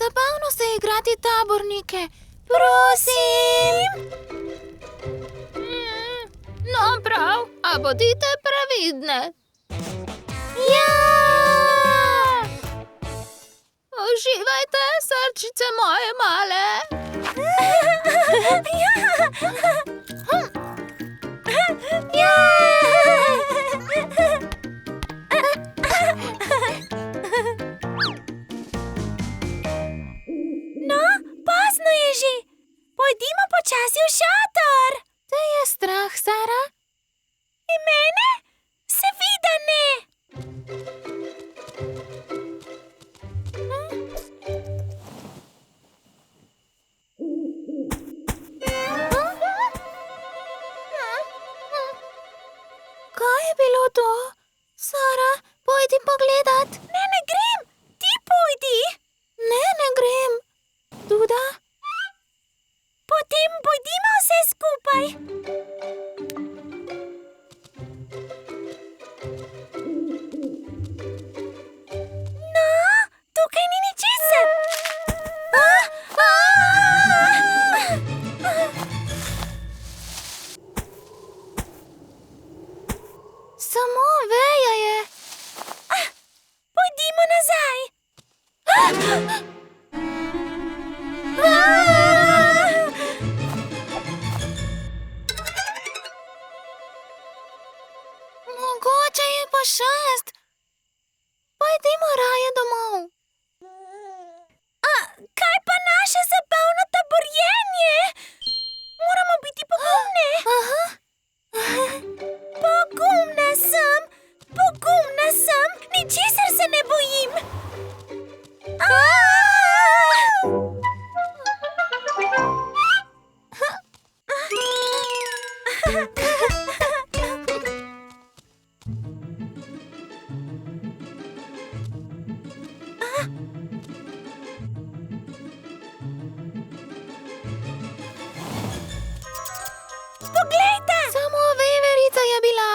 zabavno se igrati tabornike. Prosim! No, prav, a bodite previdne. Ja! Uživajte, srčice moje male. Ja! No, pozno je že. Pojdimo počasi v šator. Te je strah, Sara? In mene? Seveda ne. Kaj je bilo to? Sara, pojdi pogledat. Ne grem. Ti pojdi. Ne grem. Duda? Potem pojdimo vse skupaj. No, tukaj ni ničesar. Samo veja je. Pojdimo nazaj. Mogoče je pošast. Pojdimo raje domov. Kaj pa naše zabavno taborjenje? Moramo biti pogumne. Aha. Pogumna sem, ničesar se ne bojim. Poglejte! Samo veverica je bila.